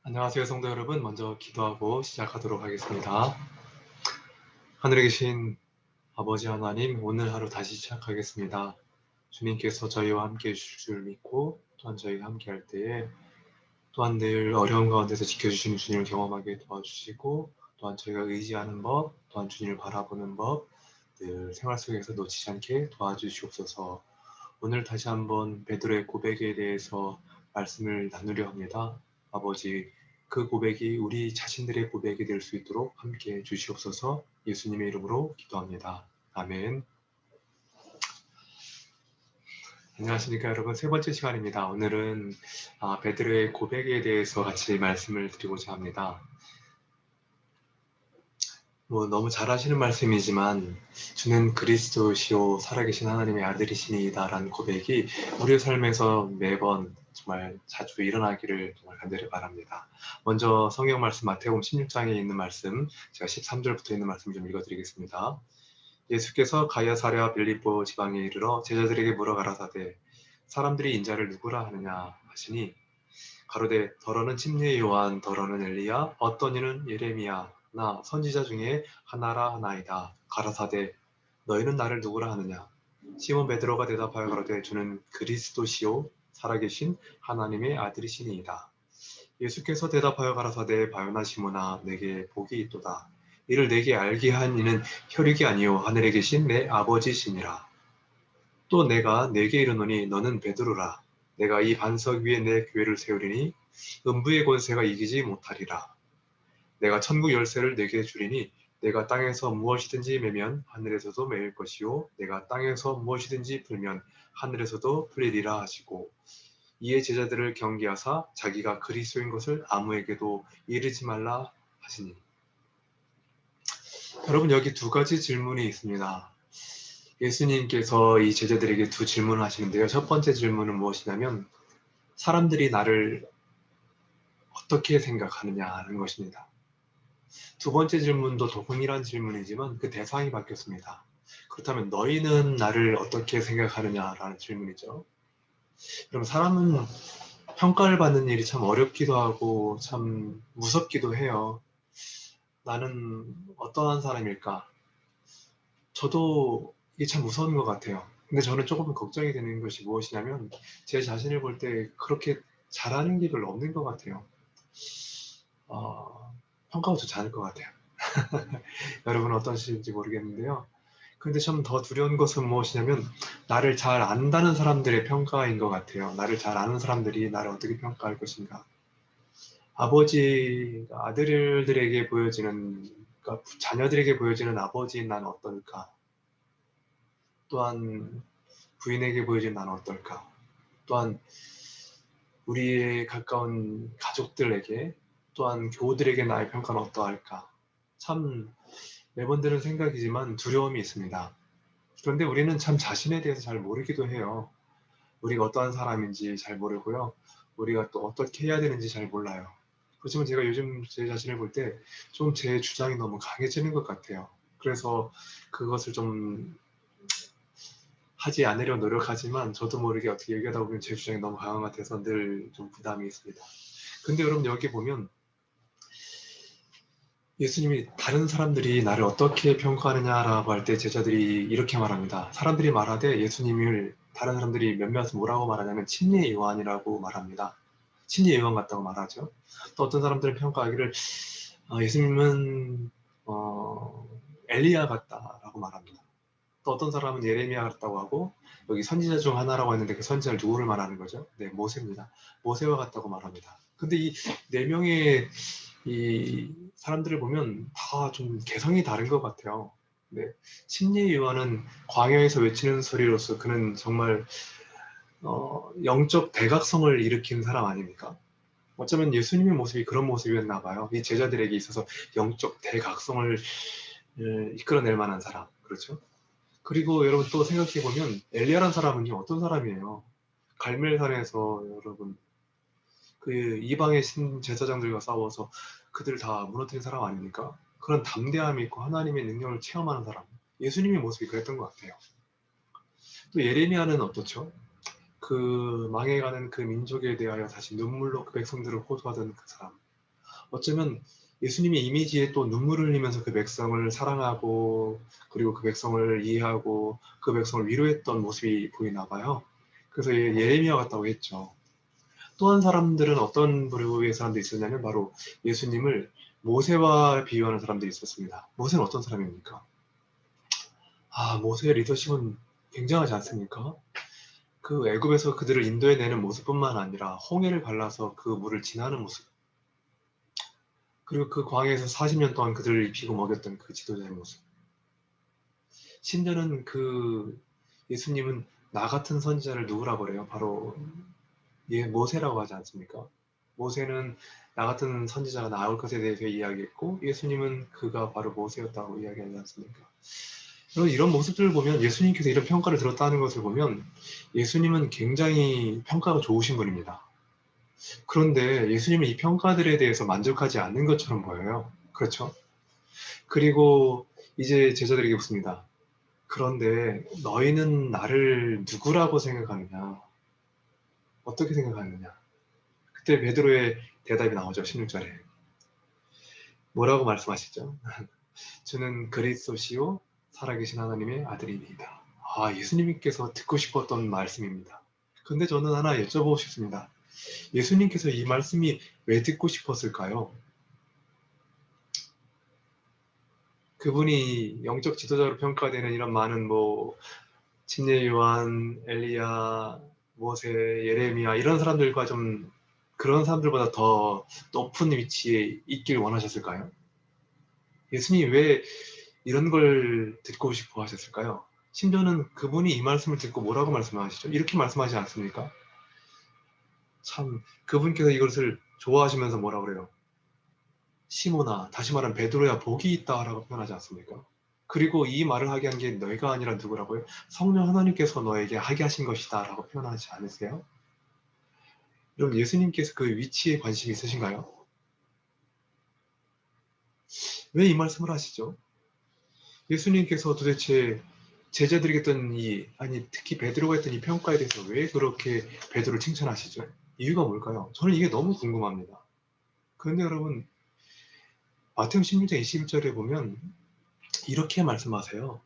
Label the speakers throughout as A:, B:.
A: 안녕하세요, 성도 여러분. 먼저 기도하고 시작하도록 하겠습니다. 하늘에 계신 아버지 하나님, 오늘 하루 다시 시작하겠습니다. 주님께서 저희와 함께 해주실 줄 믿고 또한 저희가 함께 할 때에 또한 늘 어려운 가운데서 지켜주시는 주님을 경험하게 도와주시고 또한 저희가 의지하는 법, 또한 주님을 바라보는 법, 늘 생활 속에서 놓치지 않게 도와주시옵소서. 오늘 다시 한번 베드로의 고백에 대해서 말씀을 나누려 합니다. 아버지, 그 고백이 우리 자신들의 고백이 될 수 있도록 함께 해주시옵소서. 예수님의 이름으로 기도합니다. 아멘. 안녕하십니까 여러분. 세 번째 시간입니다. 오늘은 베드로의 고백에 대해서 같이 말씀을 드리고자 합니다. 너무 잘 아시는 말씀이지만 주는 그리스도시요 살아계신 하나님의 아들이시니이다 라는 고백이 우리의 삶에서 매번 정말 자주 일어나기를 정말 간절히 바랍니다. 먼저 성경 말씀 마태복음 16장에 있는 말씀, 제가 13절부터 있는 말씀 좀 읽어드리겠습니다. 예수께서 가야사랴 빌립보 지방에 이르러 제자들에게 물어 가라사대 사람들이 인자를 누구라 하느냐 하시니 가로되 더러는 침례 요한 더러는 엘리야 어떤 이는 예레미야 나 선지자 중에 하나라 하나이다. 가라사대 너희는 나를 누구라 하느냐. 시몬 베드로가 대답하여 가로되 주는 그리스도시요 살아계신 하나님의 아들이시니이다. 예수께서 대답하여 가라사대 바요나 시몬아 내게 복이 있도다. 이를 내게 알게 한 이는 혈육이 아니요 하늘에 계신 내 아버지시니라. 또 내가 내게 이르노니 너는 베드로라. 내가 이 반석 위에 내 교회를 세우리니 음부의 권세가 이기지 못하리라. 내가 천국 열쇠를 내게 주리니 내가 땅에서 무엇이든지 매면 하늘에서도 매일 것이요 내가 땅에서 무엇이든지 풀면 하늘에서도 풀리리라 하시고 이에 제자들을 경계하사 자기가 그리스도인 것을 아무에게도 이르지 말라 하시니. 여러분, 여기 두 가지 질문이 있습니다. 예수님께서 이 제자들에게 두 질문을 하시는데요. 첫 번째 질문은 무엇이냐면 사람들이 나를 어떻게 생각하느냐는 것입니다. 두 번째 질문도 동일한 질문이지만 그 대상이 바뀌었습니다. 그렇다면 너희는 나를 어떻게 생각하느냐라는 질문이죠. 그럼 사람은 평가를 받는 일이 참 어렵기도 하고 참 무섭기도 해요. 나는 어떠한 사람일까? 저도 이게 참 무서운 것 같아요. 근데 저는 조금 걱정이 되는 것이 무엇이냐면 제 자신을 볼 때 그렇게 잘하는 게 별로 없는 것 같아요. 평가가 좋지 않을 것 같아요. 여러분은 어떠신지 모르겠는데요. 근데 좀 더 두려운 것은 무엇이냐면 나를 잘 안다는 사람들의 평가인 것 같아요. 나를 잘 아는 사람들이 나를 어떻게 평가할 것인가. 아버지가 아들들에게 보여지는, 그러니까 자녀들에게 보여지는 아버지인 나는 어떨까? 또한 부인에게 보여지는 나는 어떨까? 또한 우리의 가까운 가족들에게 또한 교우들에게 나의 평가는 어떠할까? 참 매번 드는 생각이지만 두려움이 있습니다. 그런데 우리는 참 자신에 대해서 잘 모르기도 해요. 우리가 어떠한 사람인지 잘 모르고요. 우리가 또 어떻게 해야 되는지 잘 몰라요. 그렇지만 제가 요즘 제 자신을 볼 때 좀 제 주장이 너무 강해지는 것 같아요. 그래서 그것을 좀 하지 않으려 노력하지만 저도 모르게 어떻게 얘기하다 보면 제 주장이 너무 강한 것 같아서 늘 좀 부담이 있습니다. 근데 여러분 여기 보면 예수님이 다른 사람들이 나를 어떻게 평가하느냐라고 할 때 제자들이 이렇게 말합니다. 사람들이 말하되 예수님을 다른 사람들이 몇몇 뭐라고 말하냐면 침례 요한이라고 말합니다. 침례 요한 같다고 말하죠. 또 어떤 사람들은 평가하기를 예수님은 엘리야 같다라고 말합니다. 또 어떤 사람은 예레미야 같다고 하고 여기 선지자 중 하나라고 했는데 그 선지자를 누구를 말하는 거죠? 네, 모세입니다. 모세와 같다고 말합니다. 근데 이 네 명의 이 사람들을 보면 다 좀 개성이 다른 것 같아요. 네, 침례 요한은 광야에서 외치는 소리로서 그는 정말 영적 대각성을 일으킨 사람 아닙니까? 어쩌면 예수님의 모습이 그런 모습이었나 봐요. 이 제자들에게 있어서 영적 대각성을 이끌어낼 만한 사람, 그렇죠? 그리고 여러분 또 생각해 보면 엘리야란 사람은요 어떤 사람이에요? 갈멜산에서 여러분 그 이방의 신 제사장들과 싸워서 그들 다 무너뜨린 사람 아닙니까? 그런 담대함이 있고 하나님의 능력을 체험하는 사람. 예수님의 모습이 그랬던 것 같아요. 또 예레미야는 어떻죠? 그 망해가는 그 민족에 대하여 다시 눈물로 그 백성들을 호소하던 그 사람. 어쩌면 예수님의 이미지에 또 눈물을 흘리면서 그 백성을 사랑하고 그리고 그 백성을 이해하고 그 백성을 위로했던 모습이 보이나 봐요. 그래서 예레미야 같다고 했죠. 또 한 사람들은 어떤 부류의 사람들이 있었냐면 바로 예수님을 모세와 비유하는 사람들이 있었습니다. 모세는 어떤 사람입니까? 모세의 리더십은 굉장하지 않습니까? 그 애굽에서 그들을 인도해내는 모습뿐만 아니라 홍해를 갈라서 그 물을 지나는 모습, 그리고 그 광야에서 40년 동안 그들을 입히고 먹였던 그 지도자의 모습. 심지어는 그 예수님은 나 같은 선지자를 누구라고 그래요? 바로 모세라고 하지 않습니까? 모세는 나 같은 선지자가 나올 것에 대해서 이야기했고 예수님은 그가 바로 모세였다고 이야기하지 않습니까? 이런 모습들을 보면 예수님께서 이런 평가를 들었다는 것을 보면 예수님은 굉장히 평가가 좋으신 분입니다. 그런데 예수님은 이 평가들에 대해서 만족하지 않는 것처럼 보여요. 그렇죠? 그리고 이제 제자들에게 묻습니다. 그런데 너희는 나를 누구라고 생각하느냐? 어떻게 생각하느냐? 그때 베드로의 대답이 나오죠. 16절에. 뭐라고 말씀하시죠? 저는 그리스도시요 살아계신 하나님의 아들입니다. 예수님께서 듣고 싶었던 말씀입니다. 근데 저는 하나 여쭤보고 싶습니다. 예수님께서 이 말씀이 왜 듣고 싶었을까요? 그분이 영적 지도자로 평가되는 이런 많은 침례 요한, 엘리야, 모세, 예레미야 이런 사람들과 좀 그런 사람들보다 더 높은 위치에 있길 원하셨을까요? 예수님이 왜 이런 걸 듣고 싶어 하셨을까요? 심지어는 그분이 이 말씀을 듣고 뭐라고 말씀하시죠? 이렇게 말씀하지 않습니까? 참, 그분께서 이것을 좋아하시면서 뭐라 그래요? 시모나, 다시 말하면 베드로야 복이 있다라고 표현하지 않습니까? 그리고 이 말을 하게 한 게 너희가 아니라 누구라고요? 성령 하나님께서 너에게 하게 하신 것이다 라고 표현하지 않으세요? 그럼 예수님께서 그 위치에 관심이 있으신가요? 왜 이 말씀을 하시죠? 예수님께서 도대체 제자들에게 했던 아니 특히 베드로가 했던 이 평가에 대해서 왜 그렇게 베드로를 칭찬하시죠? 이유가 뭘까요? 저는 이게 너무 궁금합니다. 그런데 여러분 마태복음 16장 21절에 보면 이렇게 말씀하세요.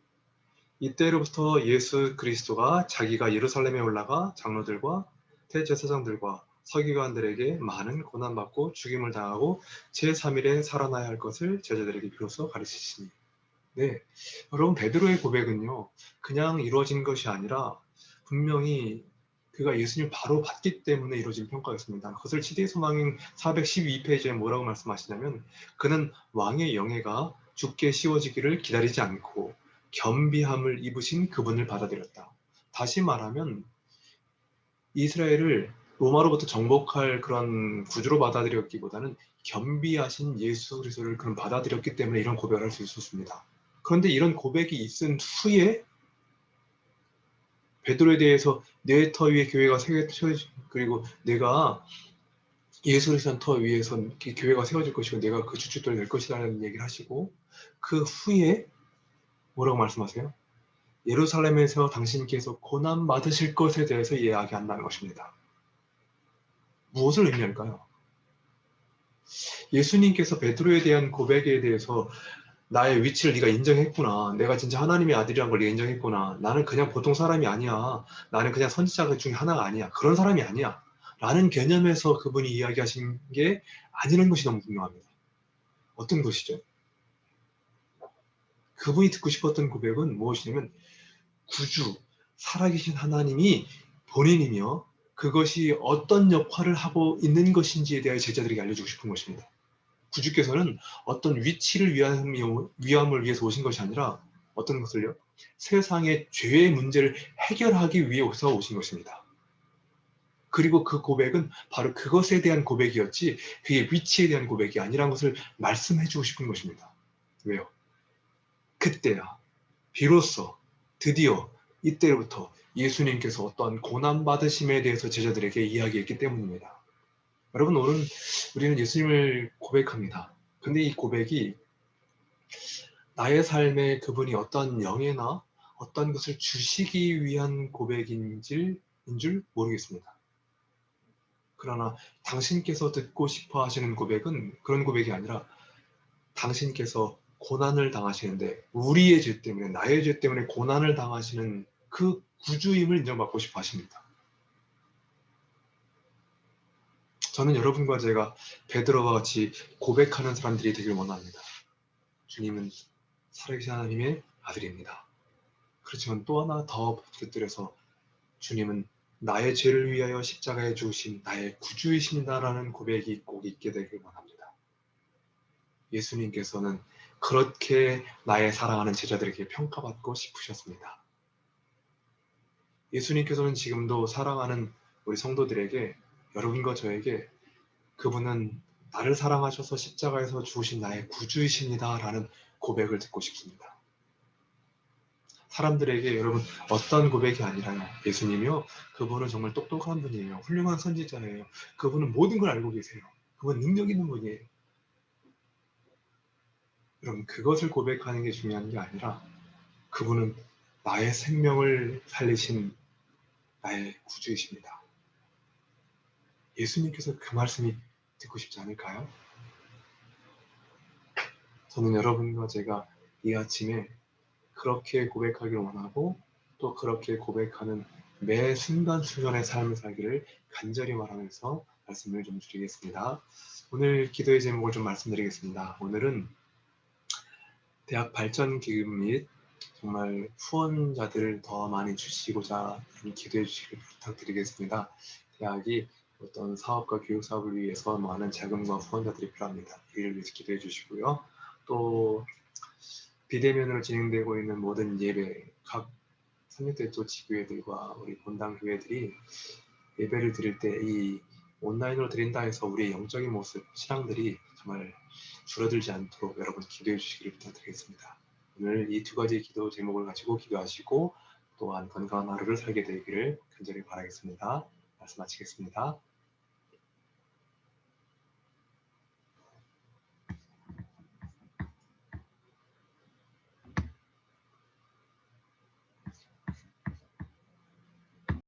A: 이때로부터 예수 그리스도가 자기가 예루살렘에 올라가 장로들과 대제사장들과 서기관들에게 많은 고난받고 죽임을 당하고 제3일에 살아나야 할 것을 제자들에게 비로소 가르치시니. 네, 여러분 베드로의 고백은요 그냥 이루어진 것이 아니라 분명히 그가 예수님을 바로 봤기 때문에 이루어진 평가였습니다. 그것을 시대의 소망인 412페이지에 뭐라고 말씀하시냐면 그는 왕의 영예가 죽게 씌워지기를 기다리지 않고 겸비함을 입으신 그분을 받아들였다. 다시 말하면 이스라엘을 로마로부터 정복할 그런 구주로 받아들였기보다는 겸비하신 예수 그리스도를 그는 받아들였기 때문에 이런 고백을 할 수 있었습니다. 그런데 이런 고백이 있은 후에 베드로에 대해서 내 터 위에 교회가 세워질 그리고 내가 예수 그리스도의 터 위에서 교회가 세워질 것이고 내가 그 주춧돌이 될 것이라는 얘기를 하시고 그 후에 뭐라고 말씀하세요? 예루살렘에서 당신께서 고난 받으실 것에 대해서 이야기한다는 것입니다. 무엇을 의미할까요? 예수님께서 베드로에 대한 고백에 대해서 나의 위치를 네가 인정했구나. 내가 진짜 하나님의 아들이란 걸 네가 인정했구나. 나는 그냥 보통 사람이 아니야. 나는 그냥 선지자 중에 하나가 아니야. 그런 사람이 아니야. 라는 개념에서 그분이 이야기하신 게 아니라는 것이 너무 분명합니다. 어떤 것이죠? 그분이 듣고 싶었던 고백은 무엇이냐면 구주, 살아계신 하나님이 본인이며 그것이 어떤 역할을 하고 있는 것인지에 대해 제자들에게 알려주고 싶은 것입니다. 구주께서는 어떤 위치를 위함을 위해서 오신 것이 아니라 어떤 것을요? 세상의 죄의 문제를 해결하기 위해서 오신 것입니다. 그리고 그 고백은 바로 그것에 대한 고백이었지 그의 위치에 대한 고백이 아니라는 것을 말씀해주고 싶은 것입니다. 왜요? 그때야 비로소 드디어 이때부터 예수님께서 어떠한 고난받으심에 대해서 제자들에게 이야기했기 때문입니다. 여러분 오늘 우리는 예수님을 고백합니다. 근데 이 고백이 나의 삶에 그분이 어떤 영예나 어떤 것을 주시기 위한 고백인 줄 모르겠습니다. 그러나 당신께서 듣고 싶어 하시는 고백은 그런 고백이 아니라 당신께서 고난을 당하시는데 우리의 죄 때문에, 나의 죄 때문에 고난을 당하시는 그 구주임을 인정받고 싶어 하십니다. 저는 여러분과 제가 베드로와 같이 고백하는 사람들이 되길 원합니다. 주님은 살아계신 하나님의 아들입니다. 그렇지만 또 하나 더 곁들여서 주님은 나의 죄를 위하여 십자가에 죽으신 나의 구주이십니다라는 고백이 꼭 있게 되길 원합니다. 예수님께서는 그렇게 나의 사랑하는 제자들에게 평가받고 싶으셨습니다. 예수님께서는 지금도 사랑하는 우리 성도들에게, 여러분과 저에게 그분은 나를 사랑하셔서 십자가에서 죽으신 나의 구주이십니다 라는 고백을 듣고 싶습니다. 사람들에게 여러분 어떤 고백이 아니라요. 예수님이요. 그분은 정말 똑똑한 분이에요. 훌륭한 선지자예요. 그분은 모든 걸 알고 계세요. 그분은 능력 있는 분이에요. 여러분 그것을 고백하는 게 중요한 게 아니라 그분은 나의 생명을 살리신 나의 구주이십니다. 예수님께서 그 말씀이 듣고 싶지 않을까요? 저는 여러분과 제가 이 아침에 그렇게 고백하길 원하고 또 그렇게 고백하는 매 순간순간의 삶을 살기를 간절히 바라면서 말씀을 좀 드리겠습니다. 오늘 기도의 제목을 좀 말씀드리겠습니다. 오늘은 대학 발전 기금 및 정말 후원자들을 더 많이 주시고자 기도해 주시길 부탁드리겠습니다. 대학이 어떤 사업과 교육 사업을 위해서 많은 자금과 후원자들이 필요합니다. 이를 위해서 기도해 주시고요. 또 비대면으로 진행되고 있는 모든 예배, 각 삼육대도 지교회들과 우리 본당 교회들이 예배를 드릴 때 이 온라인으로 드린다 해서 우리의 영적인 모습, 신앙들이 정말 줄어들지 않도록 여러분 기도해 주시기를 부탁드리겠습니다. 오늘 이 두 가지 기도 제목을 가지고 기도하시고 또한 건강한 하루를 살게 되기를 간절히 바라겠습니다. 말씀 마치겠습니다.